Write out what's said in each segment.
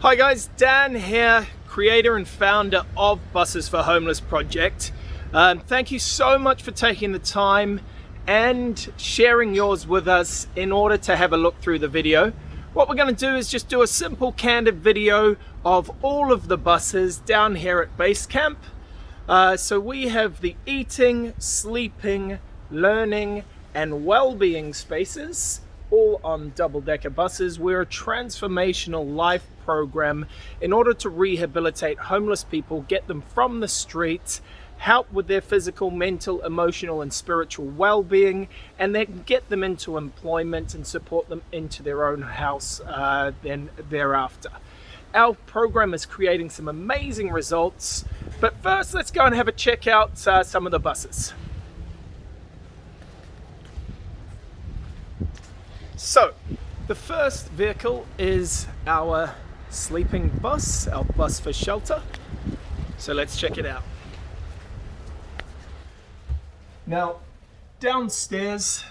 Hi guys, Dan here, creator and founder of Buses for Homeless project. Thank you so much for taking the time and sharing yours with us in order to have a look through the video. What we're going to do is just do a simple candid video of all of the buses down here at base camp. So we have the eating, sleeping, learning and well-being spaces all on double-decker buses. We're a transformational life program in order to rehabilitate homeless people, get them from the streets, help with their physical, mental, emotional and spiritual well-being, and then get them into employment and support them into their own house then thereafter. Our program is creating some amazing results, but first let's go and have a check out some of the buses. So, the first vehicle is our sleeping bus, our bus for shelter. So let's check it out. Now, downstairs,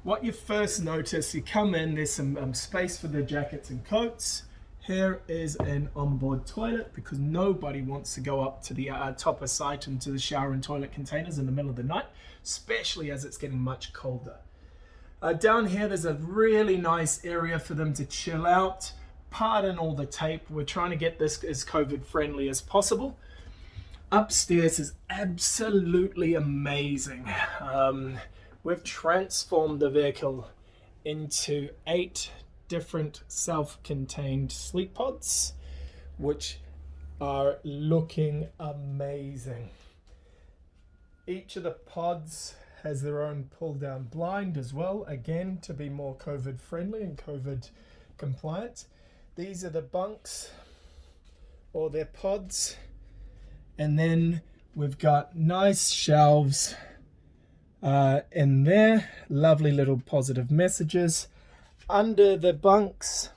what you first notice, you come in, there's some space for the jackets and coats. Here is an onboard toilet because nobody wants to go up to the top of site into the shower and toilet containers in the middle of the night, especially as it's getting much colder. Down here, there's a really nice area for them to chill out. Pardon all the tape. We're trying to get this as COVID friendly as possible. Upstairs is absolutely amazing. We've transformed the vehicle into 8 different self-contained sleep pods, which are looking amazing. Each of the pods has their own pull-down blind as well, again to be more COVID friendly and COVID compliant. These are the bunks or their pods, and then we've got nice shelves in there, lovely little positive messages. Under the bunks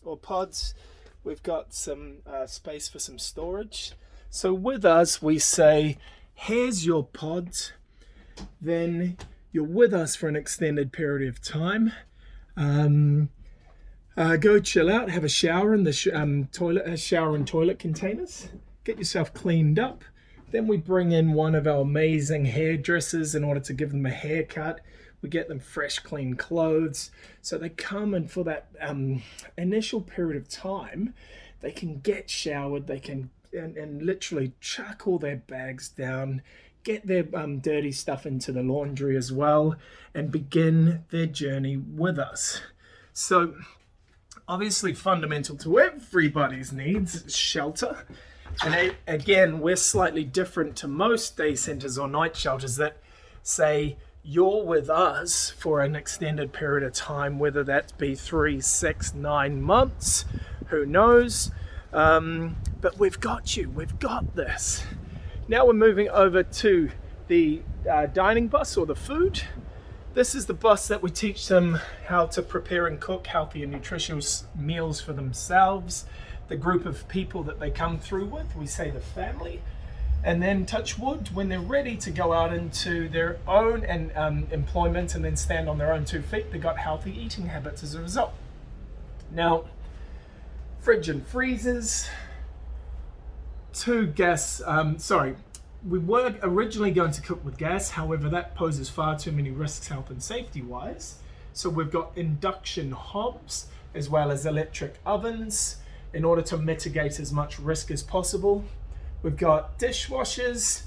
or pods, we've got some space for some storage. So with us, we say, here's your pods. Then you're with us for an extended period of time. Go chill out, have a shower in the shower and toilet containers. Get yourself cleaned up. Then we bring in one of our amazing hairdressers in order to give them a haircut. We get them fresh, clean clothes. So they come in for that initial period of time. They can get showered. They can and literally chuck all their bags down, get their dirty stuff into the laundry as well, and begin their journey with us. So obviously fundamental to everybody's needs is shelter. And again, we're slightly different to most day centers or night shelters that say you're with us for an extended period of time, whether that be 3, 6, 9 months, who knows? But we've got you, we've got this. Now we're moving over to the dining bus or the food. This is the bus that we teach them how to prepare and cook healthy and nutritious meals for themselves, the group of people that they come through with, we say the family, and then touch wood, when they're ready to go out into their own employment and then stand on their own 2 feet, they've got healthy eating habits as a result. Now, fridge and freezers, 2 gas, we were originally going to cook with gas, however that poses far too many risks health and safety wise. So we've got induction hobs as well as electric ovens in order to mitigate as much risk as possible. We've got dishwashers,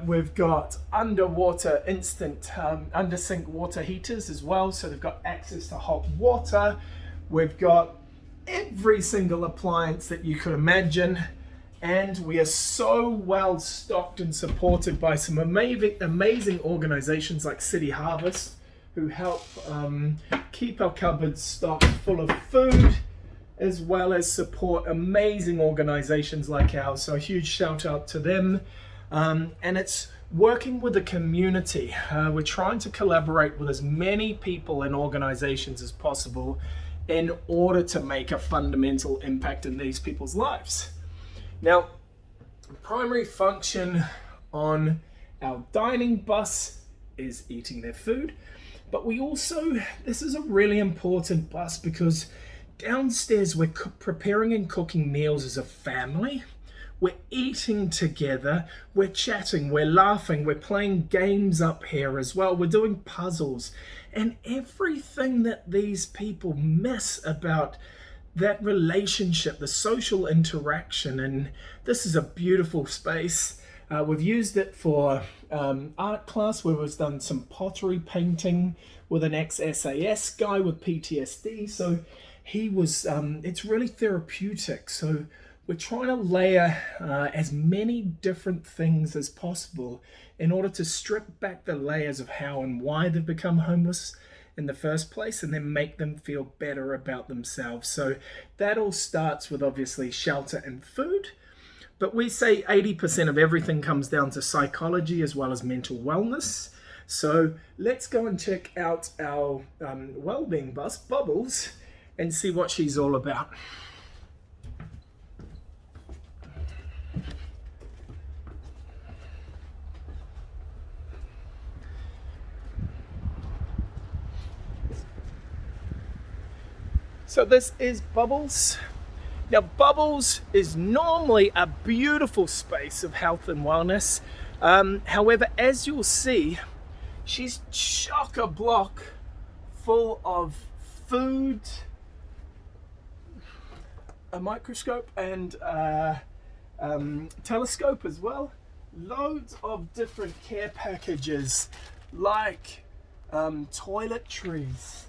we've got underwater instant under sink water heaters as well, so they've got access to hot water. We've got every single appliance that you could imagine, and we are so well stocked and supported by some amazing organizations like City Harvest, who help keep our cupboards stocked full of food, as well as support amazing organizations like ours. So a huge shout out to them. And it's working with the community. We're trying to collaborate with as many people and organizations as possible in order to make a fundamental impact in these people's lives. Now, primary function on our dining bus is eating their food, but we also, this is a really important bus because Downstairs, we're preparing and cooking meals as a family. We're eating together, we're chatting, we're laughing, we're playing games up here as well, we're doing puzzles, and everything that these people miss about that relationship, the social interaction. And this is a beautiful space. We've used it for art class where we've done some pottery painting with an ex-SAS guy with PTSD. So he was, it's really therapeutic. So we're trying to layer as many different things as possible in order to strip back the layers of how and why they've become homeless in the first place, and then make them feel better about themselves. So that all starts with obviously shelter and food, but we say 80% of everything comes down to psychology as well as mental wellness. So let's go and check out our well-being bus, Bubbles, and see what she's all about. So this is Bubbles. Now Bubbles is normally a beautiful space of health and wellness. However, as you'll see, she's chock-a-block full of food, a microscope and telescope as well. Loads of different care packages like toiletries.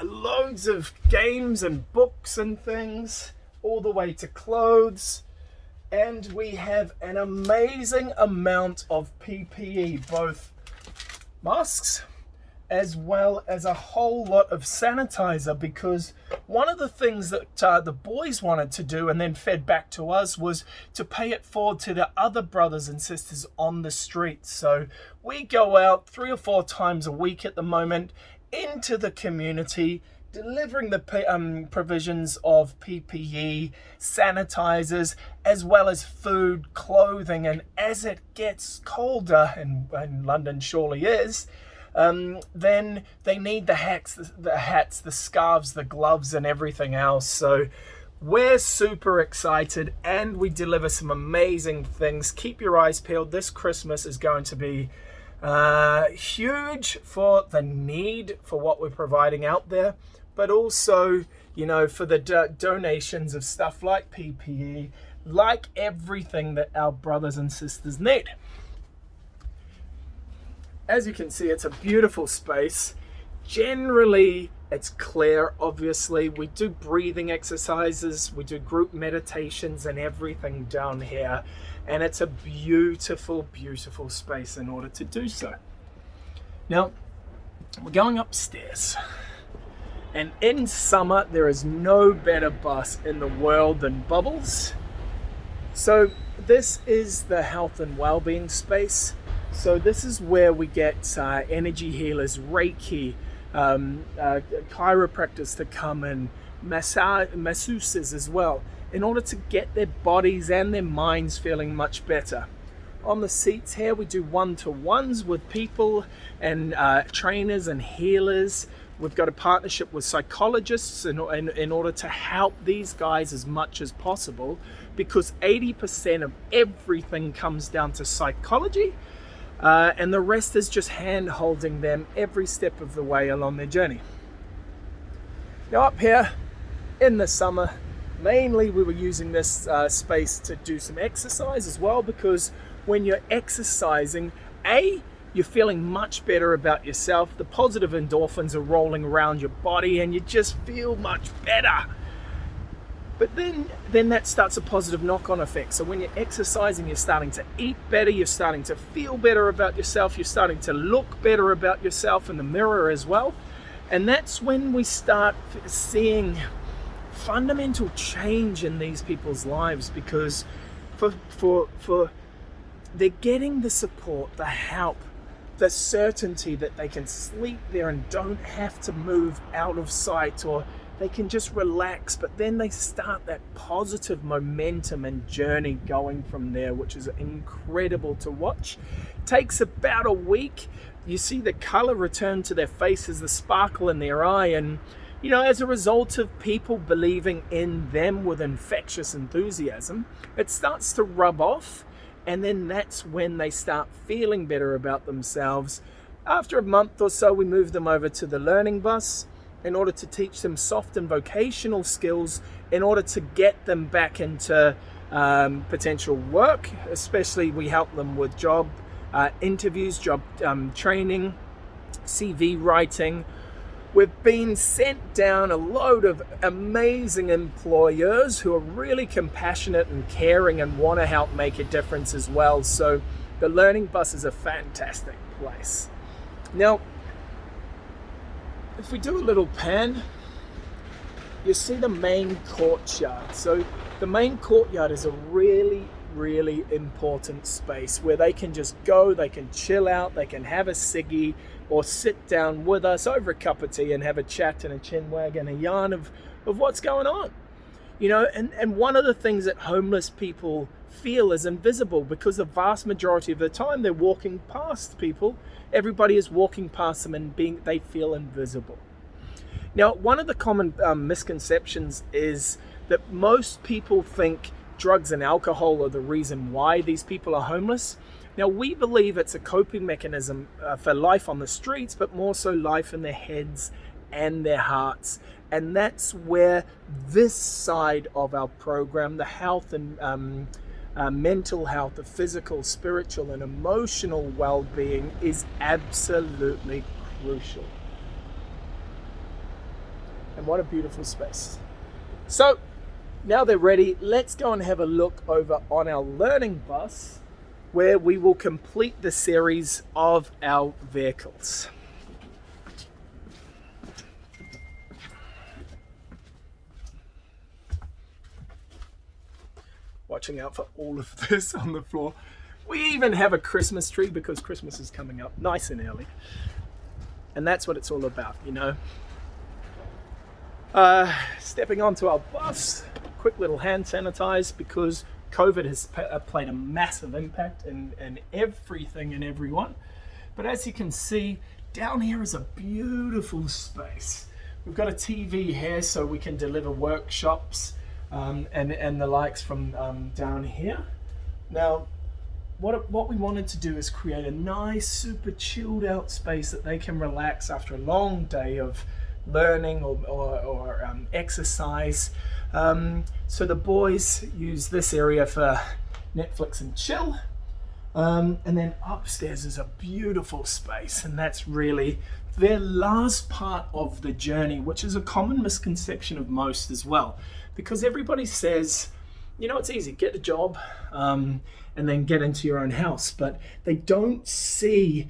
Loads of games and books and things, all the way to clothes. And we have an amazing amount of PPE, both masks as well as a whole lot of sanitizer, because one of the things that the boys wanted to do and then fed back to us was to pay it forward to the other brothers and sisters on the streets. So we go out 3 or 4 times a week at the moment into the community, delivering the provisions of PPE, sanitizers, as well as food, clothing. And as it gets colder, and London surely is, then they need the hats, the scarves, the gloves, and everything else. So we're super excited, and we deliver some amazing things. Keep your eyes peeled. This Christmas is going to be huge for the need for what we're providing out there, but also, you know, for the donations of stuff like PPE, like everything that our brothers and sisters need. As you can see, it's a beautiful space. Generally, it's clear, obviously. We do breathing exercises, we do group meditations and everything down here. And it's a beautiful, beautiful space in order to do so. Now, we're going upstairs. And in summer, there is no better bus in the world than Bubbles. So this is the health and well-being space. So this is where we get energy healers, Reiki, chiropractors to come in, masseuses as well, in order to get their bodies and their minds feeling much better. On the seats here, we do one-to-ones with people and trainers and healers. We've got a partnership with psychologists in order to help these guys as much as possible, because 80% of everything comes down to psychology, and the rest is just hand-holding them every step of the way along their journey. Now up here in the summer, mainly we were using this space to do some exercise as well, because when you're exercising, you're feeling much better about yourself. The positive endorphins are rolling around your body and you just feel much better. But then that starts a positive knock-on effect. So when you're exercising, you're starting to eat better, you're starting to feel better about yourself, you're starting to look better about yourself in the mirror as well. And that's when we start seeing fundamental change in these people's lives, because for they're getting the support, the help, the certainty that they can sleep there and don't have to move out of sight, or they can just relax. But then they start that positive momentum and journey going from there, which is incredible to watch. Takes about a week. You see the color return to their faces, the sparkle in their eye, and as a result of people believing in them with infectious enthusiasm, it starts to rub off, and then that's when they start feeling better about themselves. After a month or so, we move them over to the learning bus in order to teach them soft and vocational skills in order to get them back into potential work. Especially we help them with job interviews, job training, CV writing. We've been sent down a load of amazing employers who are really compassionate and caring and want to help make a difference as well. So the learning bus is a fantastic place. Now, if we do a little pan, you see the main courtyard. So the main courtyard is a really, really important space where they can just go, they can chill out, they can have a ciggy or sit down with us over a cup of tea and have a chat and a chin wag and a yarn of what's going on. And one of the things that homeless people feel is invisible, because the vast majority of the time they're walking past people. Everybody is walking past them and they feel invisible. Now, one of the common misconceptions is that most people think drugs and alcohol are the reason why these people are homeless. Now, we believe it's a coping mechanism for life on the streets, but more so life in their heads and their hearts. And that's where this side of our program, the health and mental health, the physical, spiritual, and emotional well-being, is absolutely crucial. And what a beautiful space. So now they're ready. Let's go and have a look over on our learning bus, where we will complete the series of our vehicles. Watching out for all of this on the floor. We even have a Christmas tree because Christmas is coming up nice and early. And that's what it's all about, Stepping onto our bus, quick little hand sanitize, because COVID has played a massive impact in everything and everyone. But as you can see, down here is a beautiful space. We've got a TV here so we can deliver workshops and the likes from down here. Now, what we wanted to do is create a nice, super chilled out space that they can relax after a long day of learning or exercise. So the boys use this area for Netflix and chill. And then upstairs is a beautiful space, and that's really their last part of the journey, which is a common misconception of most as well. Because everybody says, it's easy, get a job and then get into your own house. But they don't see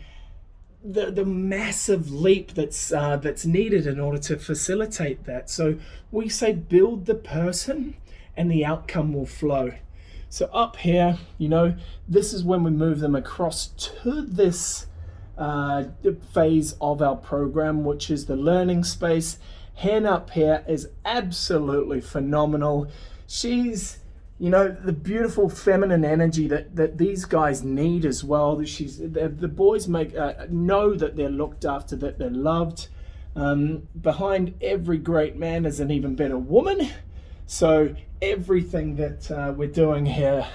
the massive leap that's needed in order to facilitate that. So we say build the person and the outcome will flow. So up here, this is when we move them across to this phase of our program, which is the learning space. Hen up here is absolutely phenomenal. She's the beautiful feminine energy that these guys need as well. The boys know that they're looked after, that they're loved. Behind every great man is an even better woman. So everything that we're doing here,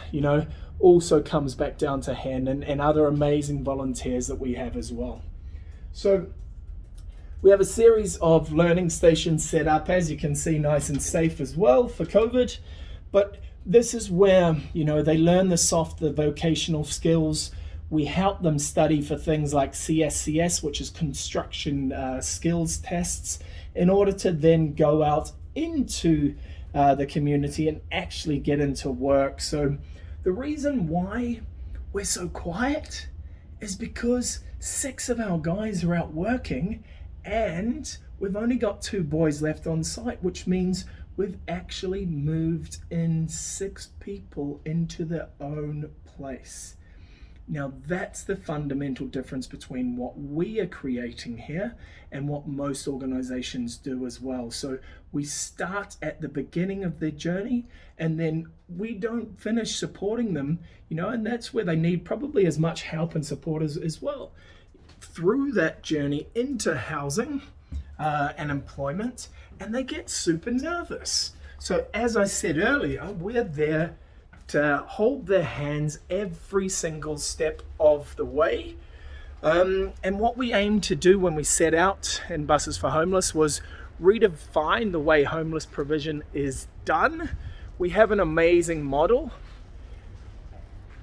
also comes back down to Hen and other amazing volunteers that we have as well. So we have a series of learning stations set up, as you can see, nice and safe as well for COVID. But this is where, they learn the vocational skills. We help them study for things like CSCS, which is construction skills tests, in order to then go out into the community and actually get into work. So the reason why we're so quiet is because 6 of our guys are out working, and we've only got 2 boys left on site, which means we've actually moved in 6 people into their own place. Now that's the fundamental difference between what we are creating here and what most organizations do as well. So we start at the beginning of their journey, and then we don't finish supporting them, and that's where they need probably as much help and support as well. Through that journey into housing, and employment, and they get super nervous. So as I said earlier, we're there to hold their hands every single step of the way. And what we aimed to do when we set out in Buses for Homeless was redefine the way homeless provision is done. We have an amazing model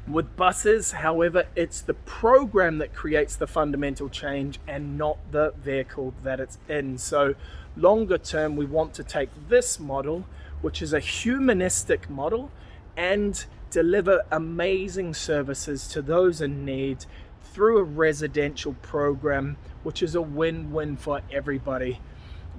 with buses. However, it's the program that creates the fundamental change and not the vehicle that it's in. So longer term, we want to take this model, which is a humanistic model, and deliver amazing services to those in need through a residential program, which is a win-win for everybody.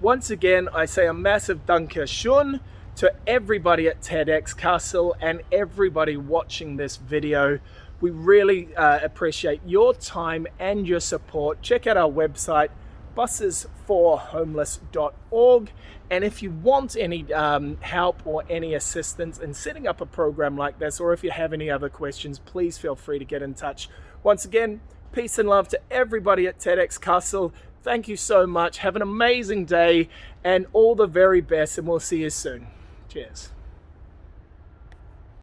Once again, I say a massive danke schön to everybody at TEDx Kassel and everybody watching this video. We really appreciate your time and your support. Check out our website, busesforhomeless.org. And if you want any help or any assistance in setting up a program like this, or if you have any other questions, please feel free to get in touch. Once again, peace and love to everybody at TEDx Kassel. Thank you so much. Have an amazing day and all the very best, and we'll see you soon. Cheers.